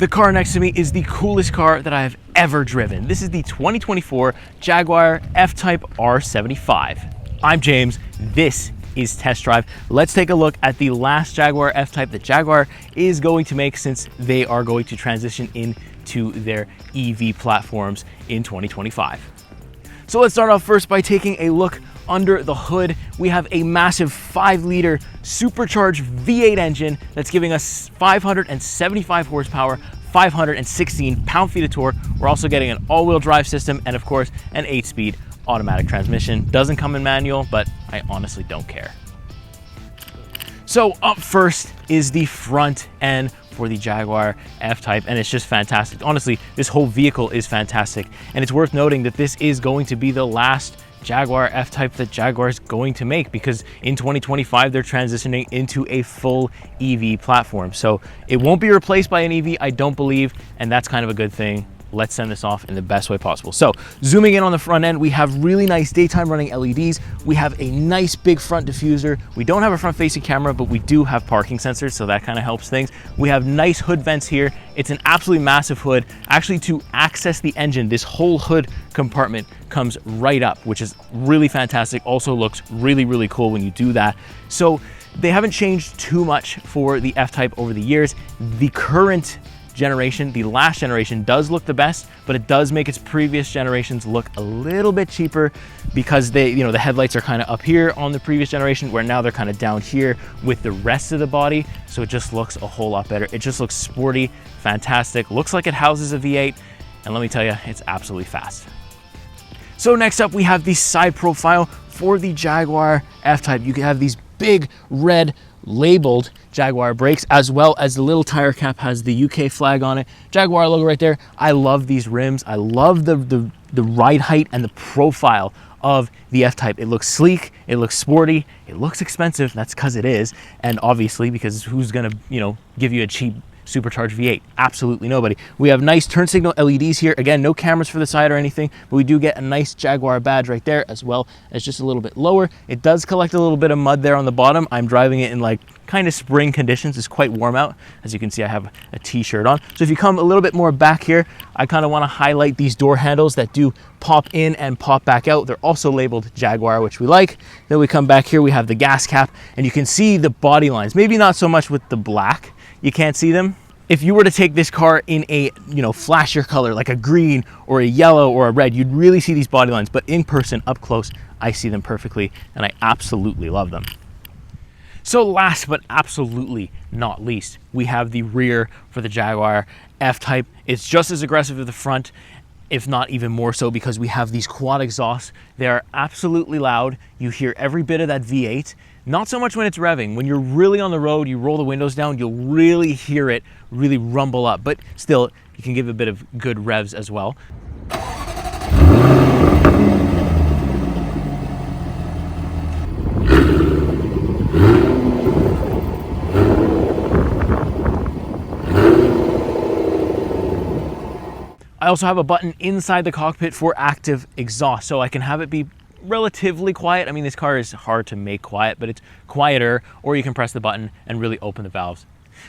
The car next to me is the coolest car that I have ever driven. This is the 2024 Jaguar F-Type R75. I'm James, this is Test Drive. Let's take a look at the last Jaguar F-Type that Jaguar is going to make, since they are going to transition into their EV platforms in 2025. So let's start off first by taking a look under the hood. We have a massive 5-liter supercharged V8 engine that's giving us 575 horsepower, 516 pound-feet of torque. We're also getting an all-wheel drive system and, of course, an 8-speed automatic transmission. Doesn't come in manual, but I honestly don't care. So up first is the front end for the Jaguar F-Type, and it's just fantastic. Honestly, this whole vehicle is fantastic, and it's worth noting that this is going to be the last Jaguar F-Type that Jaguar is going to make, because in 2025 they're transitioning into a full EV platform. So it won't be replaced by an EV, I don't believe, and that's kind of a good thing. Let's send this off in the best way possible. So zooming in on the front end, we have really nice daytime running LEDs. We have a nice big front diffuser. We don't have a front facing camera, but we do have parking sensors, so that kind of helps things. We have nice hood vents here. It's an absolutely massive hood. Actually, to access the engine, this whole hood compartment comes right up, which is really fantastic. Also looks really, really cool when you do that. So they haven't changed too much for the F-Type over the years. The current generation, the last generation, does look the best, but it does make its previous generations look a little bit cheaper, because they, the headlights are kind of up here on the previous generation, where now they're kind of down here with the rest of the body. So it just looks a whole lot better. It just looks sporty, fantastic, looks like it houses a V8, and let me tell you, it's absolutely fast. So next up, we have the side profile for the Jaguar F-Type. You can have these big red labeled Jaguar brakes, as well as the little tire cap has the UK flag on it, Jaguar logo right there. I love these rims. I love the ride height and the profile of the F-Type. It looks sleek, it looks sporty, it looks expensive. That's because it is, and obviously because who's gonna give you a cheap supercharged V8? Absolutely nobody. We have nice turn signal LEDs here. Again, no cameras for the side or anything, but we do get a nice Jaguar badge right there, as well as just a little bit lower. It does collect a little bit of mud there on the bottom. I'm driving it in like kind of spring conditions. It's quite warm out. As you can see, I have a t-shirt on. So if you come a little bit more back here, I kind of want to highlight these door handles that do pop in and pop back out. They're also labeled Jaguar, which we like. Then we come back here, we have the gas cap, and you can see the body lines. Maybe not so much with the black, you can't see them. If you were to take this car in a flashier color, like a green or a yellow or a red, you'd really see these body lines, but in person, up close, I see them perfectly, and I absolutely love them. So last but absolutely not least, we have the rear for the Jaguar F-Type. It's just as aggressive as the front, if not even more so, because we have these quad exhausts. They are absolutely loud. You hear every bit of that V8. Not so much when it's revving. When you're really on the road, you roll the windows down, you'll really hear it really rumble up, but still, you can give a bit of good revs as well. I also have a button inside the cockpit for active exhaust, so I can have it be relatively quiet. I mean, this car is hard to make quiet, but it's quieter, or you can press the button and really open the valves.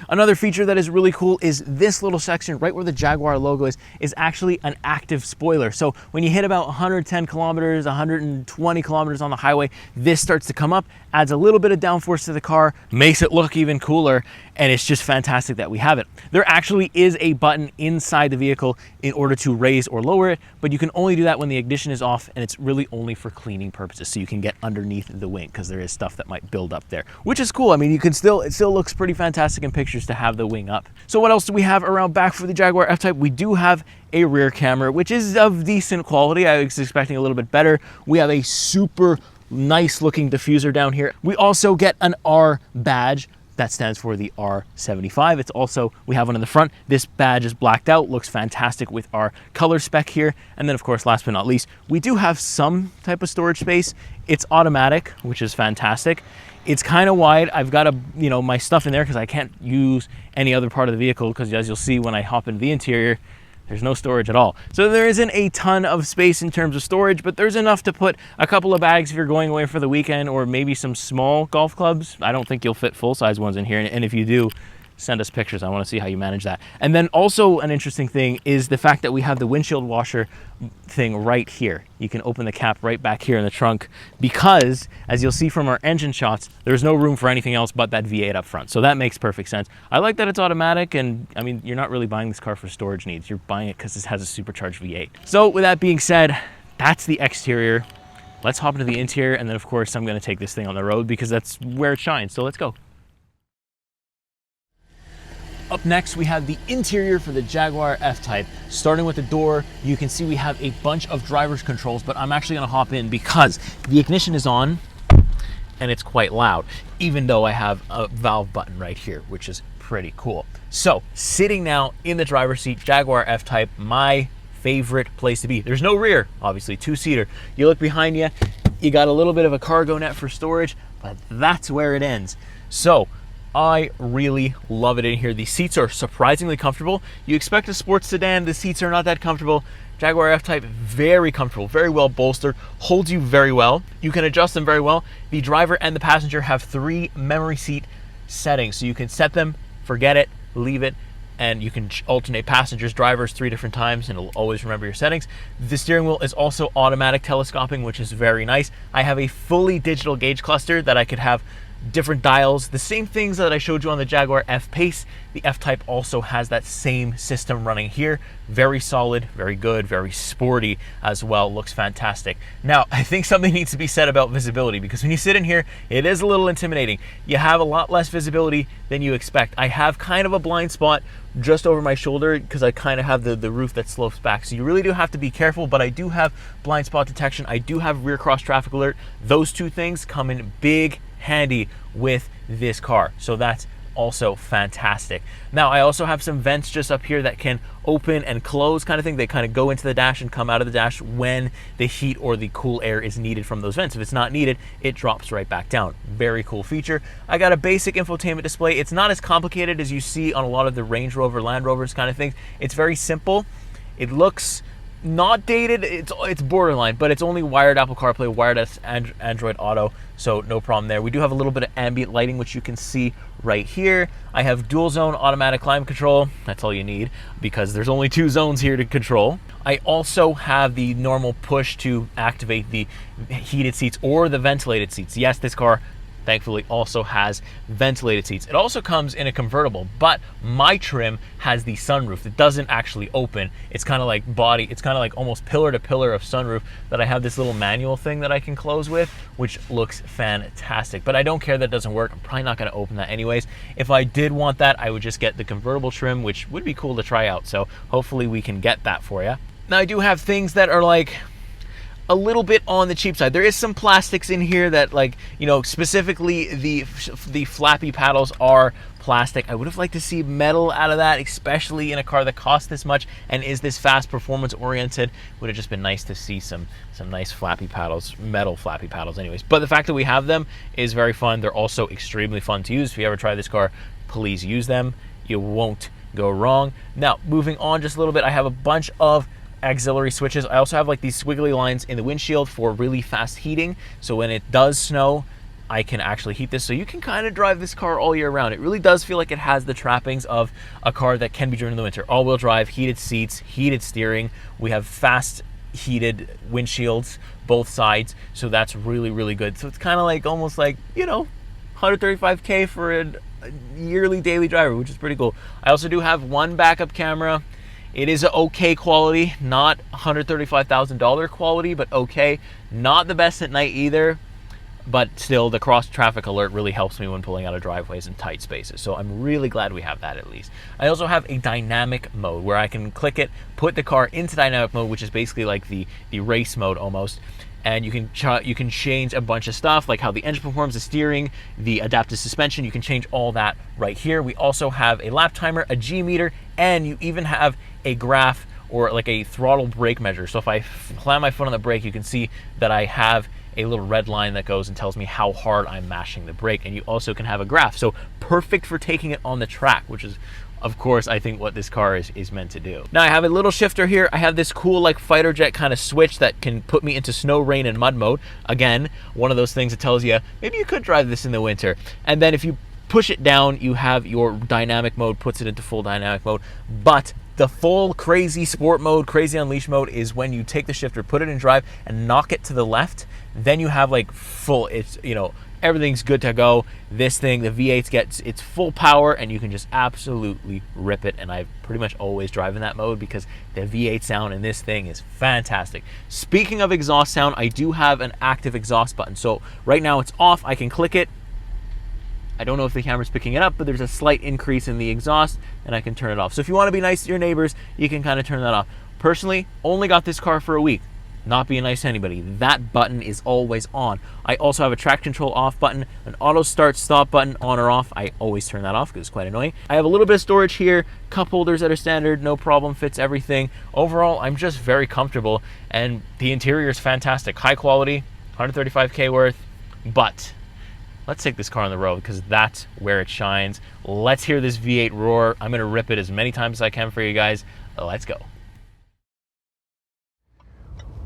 Another feature that is really cool is this little section right where the Jaguar logo is actually an active spoiler. So when you hit about 110 kilometers, 120 kilometers on the highway, this starts to come up, adds a little bit of downforce to the car, makes it look even cooler, and it's just fantastic that we have it. There actually is a button inside the vehicle in order to raise or lower it, but you can only do that when the ignition is off, and it's really only for cleaning purposes, so you can get underneath the wing, because there is stuff that might build up there, which is cool. I mean, it still looks pretty fantastic in pictures to have the wing up. So what else do we have around back for the Jaguar F-Type? We do have a rear camera, which is of decent quality. I was expecting a little bit better. We have a super nice looking diffuser down here. We also get an R badge. That stands for the R75. It's also, we have one in the front. This badge is blacked out, looks fantastic with our color spec here. And then of course, last but not least, we do have some type of storage space. It's automatic, which is fantastic. It's kind of wide. I've got my stuff in there because I can't use any other part of the vehicle, because as you'll see when I hop into the interior, there's no storage at all. So there isn't a ton of space in terms of storage, but there's enough to put a couple of bags if you're going away for the weekend, or maybe some small golf clubs. I don't think you'll fit full-size ones in here, and if you do, send us pictures. I want to see how you manage that. And then also an interesting thing is the fact that we have the windshield washer thing right here. You can open the cap right back here in the trunk because, as you'll see from our engine shots, there's no room for anything else but that V8 up front. So that makes perfect sense. I like that it's automatic, and I mean, you're not really buying this car for storage needs. You're buying it because it has a supercharged V8. So with that being said, that's the exterior. Let's hop into the interior, and then of course I'm going to take this thing on the road because that's where it shines. So let's go. Up next, we have the interior for the Jaguar F-Type. Starting with the door, you can see we have a bunch of driver's controls, but I'm actually gonna hop in because the ignition is on and it's quite loud, even though I have a valve button right here, which is pretty cool. So, sitting now in the driver's seat, Jaguar F-Type, my favorite place to be. There's no rear, obviously, two-seater. You look behind you, you got a little bit of a cargo net for storage, but that's where it ends. So, I really love it in here. The seats are surprisingly comfortable. You expect a sports sedan, the seats are not that comfortable. Jaguar F-Type, very comfortable, very well bolstered, holds you very well. You can adjust them very well. The driver and the passenger have 3 memory seat settings, so you can set them, forget it, leave it, and you can alternate passengers, drivers 3 different times, and it'll always remember your settings. The steering wheel is also automatic telescoping, which is very nice. I have a fully digital gauge cluster that I could have different dials, the same things that I showed you on the Jaguar F-Pace. The F-Type also has that same system running here. Very solid, very good, very sporty as well. Looks fantastic. Now, I think something needs to be said about visibility, because when you sit in here, it is a little intimidating. You have a lot less visibility than you expect. I have kind of a blind spot just over my shoulder because I kind of have the roof that slopes back. So you really do have to be careful, but I do have blind spot detection. I do have rear cross traffic alert. Those 2 things come in big handy with this car, so that's also fantastic. Now, I also have some vents just up here that can open and close kind of thing. They kind of go into the dash and come out of the dash when the heat or the cool air is needed from those vents. If it's not needed, it drops right back down. Very cool feature. I got a basic infotainment display. It's not as complicated as you see on a lot of the Range Rover, Land Rovers kind of things. It's very simple. It looks not dated, it's borderline, but it's only wired Apple CarPlay, wireless Android Auto, so no problem there. We do have a little bit of ambient lighting, which you can see right here. I have dual zone automatic climate control. That's all you need because there's only 2 zones here to control. I also have the normal push to activate the heated seats or the ventilated seats. Yes, this car thankfully also has ventilated seats. It also comes in a convertible, but my trim has the sunroof. It doesn't actually open. It's kind of like almost pillar to pillar of sunroof that I have this little manual thing that I can close with, which looks fantastic. But I don't care that it doesn't work. I'm probably not going to open that anyways. If I did want that, I would just get the convertible trim, which would be cool to try out. So hopefully we can get that for you. Now, I do have things that are like a little bit on the cheap side. There is some plastics in here that, like, you know, specifically the flappy paddles are plastic. I would have liked to see metal out of that, especially in a car that costs this much and is this fast performance oriented. Would have just been nice to see some nice flappy paddles, metal flappy paddles anyways. But the fact that we have them is very fun. They're also extremely fun to use. If you ever try this car, please use them. You won't go wrong. Now, moving on just a little bit, I have a bunch of auxiliary switches. I also have like these squiggly lines in the windshield for really fast heating. So when it does snow, I can actually heat this. So you can kind of drive this car all year round. It really does feel like it has the trappings of a car that can be driven in the winter. All-wheel drive, heated seats, heated steering. We have fast heated windshields, both sides. So that's really, really good. So it's kind of like almost like, you know, 135K for a yearly daily driver, which is pretty cool. I also do have one backup camera. It is a okay quality, not $135,000 quality, but okay. Not the best at night either, but still the cross traffic alert really helps me when pulling out of driveways in tight spaces. So I'm really glad we have that at least. I also have a dynamic mode where I can click it, put the car into dynamic mode, which is basically like the race mode almost. And you can change a bunch of stuff, like how the engine performs, the steering, the adaptive suspension. You can change all that right here. We also have a lap timer, a G meter, and you even have a graph or like a throttle brake measure. So if I slam my foot on the brake, you can see that I have a little red line that goes and tells me how hard I'm mashing the brake. And you also can have a graph. So perfect for taking it on the track, which is, of course, I think what this car is meant to do. Now I have a little shifter here. I have this cool like fighter jet kind of switch that can put me into snow, rain, and mud mode. Again, one of those things that tells you maybe you could drive this in the winter. And then if you push it down, you have your dynamic mode, puts it into full dynamic mode. But the full crazy sport mode, crazy unleash mode is when you take the shifter, put it in drive, and knock it to the left. Then you have like full, it's, you know, everything's good to go. This thing, the V8 gets its full power, and you can just absolutely rip it. And I pretty much always drive in that mode because the V8 sound in this thing is fantastic. Speaking of exhaust sound, I do have an active exhaust button. So right now it's off. I can click it. I don't know if the camera's picking it up, but there's a slight increase in the exhaust, and I can turn it off. So if you want to be nice to your neighbors, you can kind of turn that off. Personally, only got this car for a week. Not being nice to anybody. That button is always on. I also have a traction control off button, an auto start stop button on or off. I always turn that off because it's quite annoying. I have a little bit of storage here, cup holders that are standard, no problem, fits everything. Overall, I'm just very comfortable, and the interior is fantastic. High quality, 135K worth, but let's take this car on the road because that's where it shines. Let's hear this V8 roar. I'm gonna rip it as many times as I can for you guys. Let's go.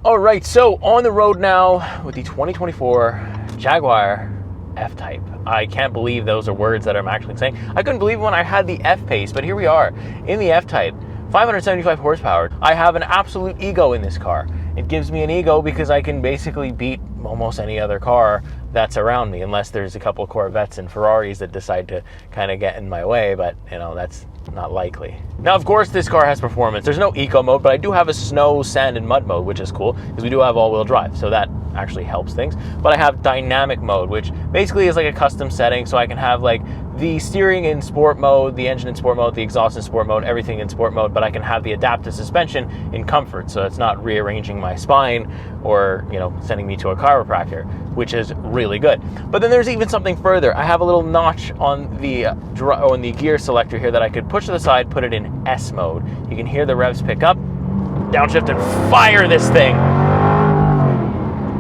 All right, so on the road now with the 2024 Jaguar F-Type. I can't believe those are words that I'm actually saying. I couldn't believe when I had the F-Pace, but here we are in the F-Type. 575 horsepower. I have an absolute ego in this car. It gives me an ego because I can basically beat almost any other car that's around me, unless there's a couple of Corvettes and Ferraris that decide to kind of get in my way, but you know, that's not likely. Now, of course, this car has performance. There's no eco mode, but I do have a snow, sand, and mud mode, which is cool because we do have all-wheel drive, so that actually helps things. But I have dynamic mode, which basically is like a custom setting, so I can have like the steering in sport mode, the engine in sport mode, the exhaust in sport mode, everything in sport mode, but I can have the adaptive suspension in comfort, so it's not rearranging my spine or, you know, sending me to a chiropractor, which is really good. But then there's even something further. I have a little notch on the gear selector here that I could push to the side, put it in S mode. You can hear the revs pick up, downshift, and fire this thing.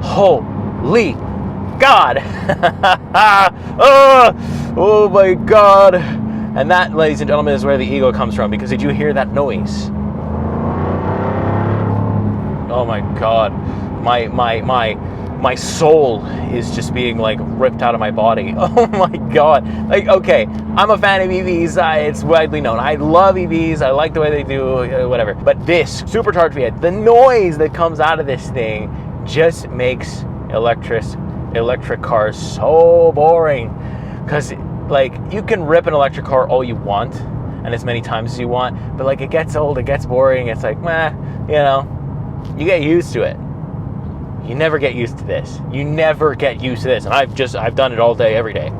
Holy God. Oh my God. And that, ladies and gentlemen, is where the ego comes from, because did you hear that noise? Oh my God. My soul is just being like ripped out of my body. Oh my God. Like, okay, I'm a fan of EVs. It's widely known. I love EVs. I like the way they do, whatever. But this Supercharged V8, the noise that comes out of this thing just makes electric cars so boring. Because like, you can rip an electric car all you want and as many times as you want, but like, it gets old, it gets boring. It's like, meh, you know, you get used to it. You never get used to this. You never get used to this. And I've done it all day, every day.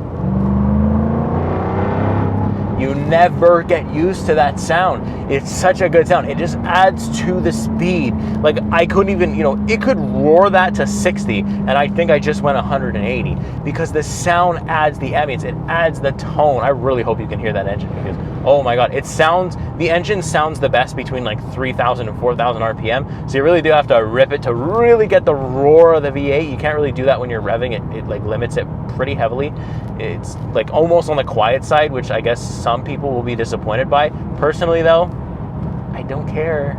You never get used to that sound. It's such a good sound. It just adds to the speed. Like, I couldn't even, you know, it could roar that to 60, and I think I just went 180, because the sound adds the ambience. It adds the tone. I really hope you can hear that engine, because, oh my God, the engine sounds the best between like 3,000 and 4,000 RPM. So you really do have to rip it to really get the roar of the V8. You can't really do that when you're revving it. It like limits it pretty heavily. It's like almost on the quiet side, which I guess some people will be disappointed by. Personally though, I don't care.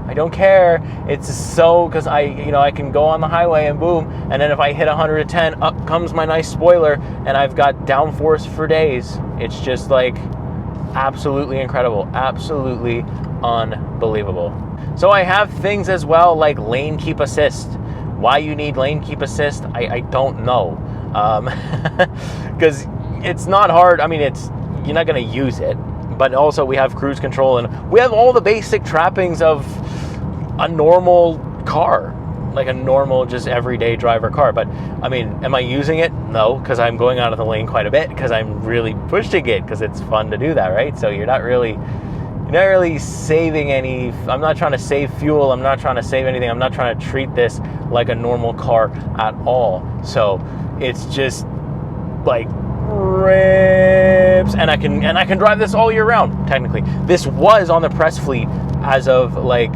I don't care. It's so, because I can go on the highway and boom, and then if I hit 110, up comes my nice spoiler, and I've got downforce for days. It's just like absolutely incredible, absolutely unbelievable. So I have things as well like lane keep assist. Why you need lane keep assist, I don't know. Because it's not hard. I mean, you're not going to use it, but also we have cruise control, and we have all the basic trappings of a normal car, like a normal, just everyday driver car. But I mean, am I using it? No, because I'm going out of the lane quite a bit, because I'm really pushing it, because it's fun to do that, right? So you're not really saving any. I'm not trying to save fuel. I'm not trying to save anything. I'm not trying to treat this like a normal car at all. So it's just like rips, and I can drive this all year round. Technically, this was on the press fleet as of like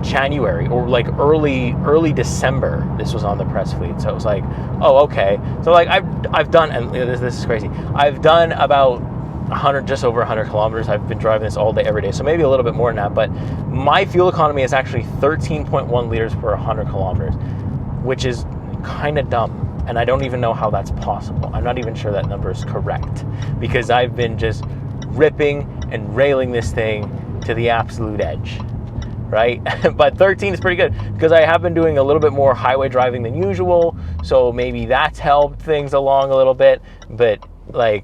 January or like early December. This was on the press fleet, so it was like, oh, okay. So like I've done, and this is crazy. I've done about 100, just over 100 kilometers. I've been driving this all day, every day, so maybe a little bit more than that. But my fuel economy is actually 13.1 liters per 100 kilometers, which is kind of dumb. And I don't even know how that's possible. I'm not even sure that number is correct, because I've been just ripping and railing this thing to the absolute edge, right? But 13 is pretty good because I have been doing a little bit more highway driving than usual, so maybe that's helped things along a little bit. But like,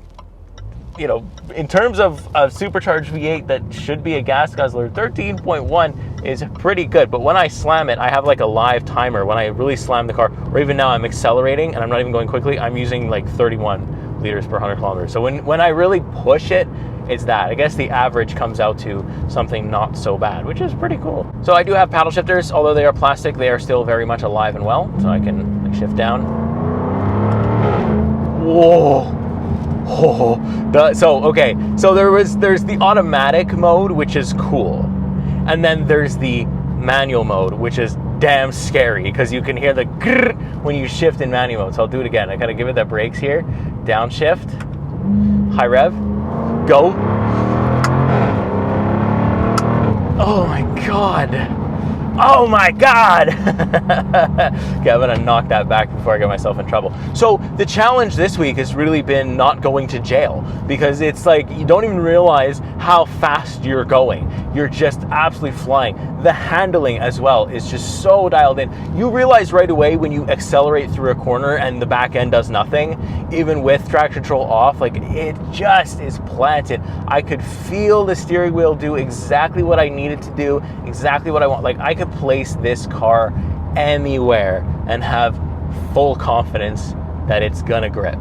you know, in terms of a supercharged V8 that should be a gas guzzler, 13.1 is pretty good. But when I slam it, I have like a live timer. When I really slam the car, or even now I'm accelerating and I'm not even going quickly, I'm using like 31 liters per 100 kilometers. So when I really push it, it's that. I guess the average comes out to something not so bad, which is pretty cool. So I do have paddle shifters. Although they are plastic, they are still very much alive and well. So I can like shift down. Whoa. Oh, so there's the automatic mode, which is cool, and then there's the manual mode, which is damn scary because you can hear the grrr when you shift in manual mode. So I'll do it again. I gotta give it the brakes here. Downshift, high rev, go. Oh my god. Oh my god. Okay, I'm gonna knock that back before I get myself in trouble. So the challenge this week has really been not going to jail, because it's like you don't even realize how fast you're going. You're just absolutely flying. The handling as well is just so dialed in. You realize right away when you accelerate through a corner and the back end does nothing, even with traction control off, like it just is planted. I could feel the steering wheel do exactly what I needed to do, exactly what I want. Like I could place this car anywhere and have full confidence that it's gonna grip.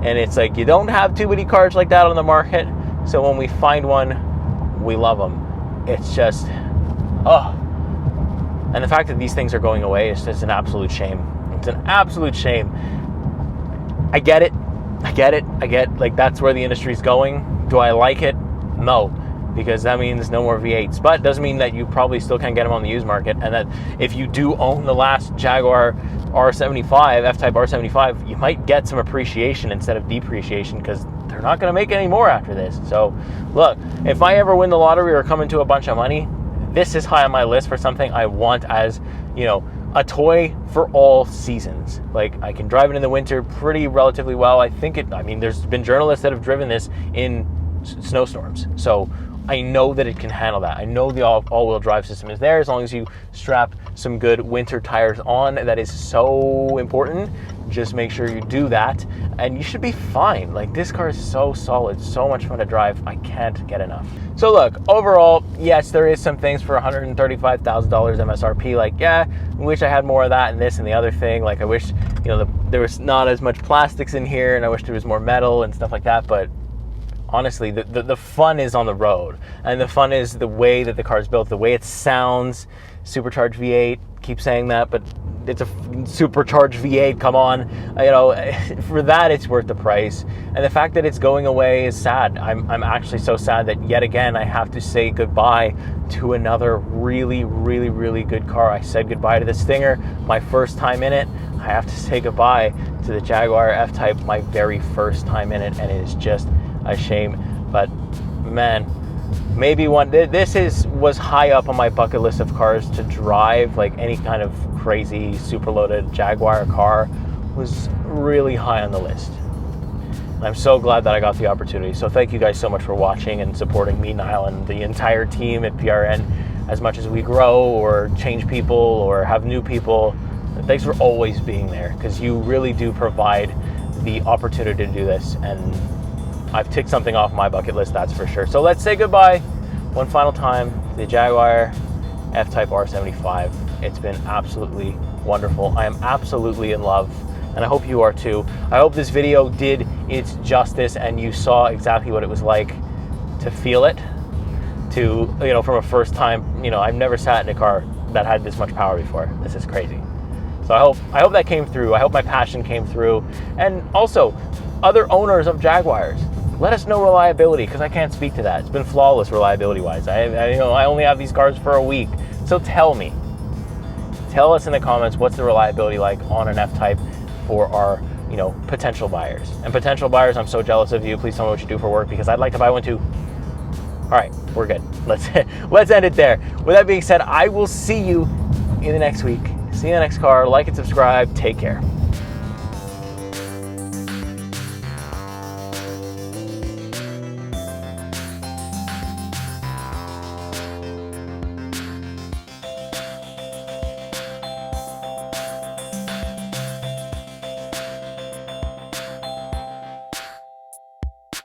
And it's like you don't have too many cars like that on the market, so when we find one, we love them. It's just, oh. And the fact that these things are going away is just an absolute shame. It's an absolute shame. I get it, like that's where the industry's going. Do I like it? No, because that means no more V8s. But it doesn't mean that you probably still can't get them on the used market, and that if you do own the last Jaguar R75, F-Type R75, you might get some appreciation instead of depreciation, because they're not going to make any more after this. So look, if I ever win the lottery or come into a bunch of money, this is high on my list for something I want as, you know, a toy for all seasons. Like I can drive it in the winter relatively well. I mean, there's been journalists that have driven this in snowstorms, so I know that it can handle that. I know the all-wheel drive system is there, as long as you strap some good winter tires on. That is so important. Just make sure you do that and you should be fine. Like this car is so solid, so much fun to drive. I can't get enough. So look, overall, yes, there is some things for $135,000 MSRP. Like, yeah, I wish I had more of that and this and the other thing. Like I wish, you know, there was not as much plastics in here, and I wish there was more metal and stuff like that. But honestly, the fun is on the road, and the fun is the way that the car is built, the way it sounds. Supercharged V8, keep saying that, but it's a supercharged V8, come on. You know, for that, it's worth the price. And the fact that it's going away is sad. I'm actually so sad that yet again, I have to say goodbye to another really, really, really good car. I said goodbye to the Stinger, my first time in it. I have to say goodbye to the Jaguar F-Type, my very first time in it, and it is just a shame. But man, maybe was high up on my bucket list of cars to drive. Like any kind of crazy super loaded Jaguar car was really high on the list. And I'm so glad that I got the opportunity. So thank you guys so much for watching and supporting me, Niall, and the entire team at PRN. As much as we grow or change people or have new people, thanks for always being there, because you really do provide the opportunity to do this. And I've ticked something off my bucket list, that's for sure. So let's say goodbye one final time to the Jaguar F-Type R75. It's been absolutely wonderful. I am absolutely in love, and I hope you are too. I hope this video did its justice and you saw exactly what it was like to feel it, to, you know, from a first time, you know, I've never sat in a car that had this much power before. This is crazy. So I hope that came through. I hope my passion came through. And also, other owners of Jaguars, let us know reliability, because I can't speak to that. It's been flawless reliability-wise. I only have these cars for a week. So tell us in the comments, what's the reliability like on an F-Type for our, you know, potential buyers. And potential buyers, I'm so jealous of you. Please tell me what you do for work, because I'd like to buy one too. All right, we're good. Let's end it there. With that being said, I will see you in the next week. See you in the next car. Like and subscribe. Take care.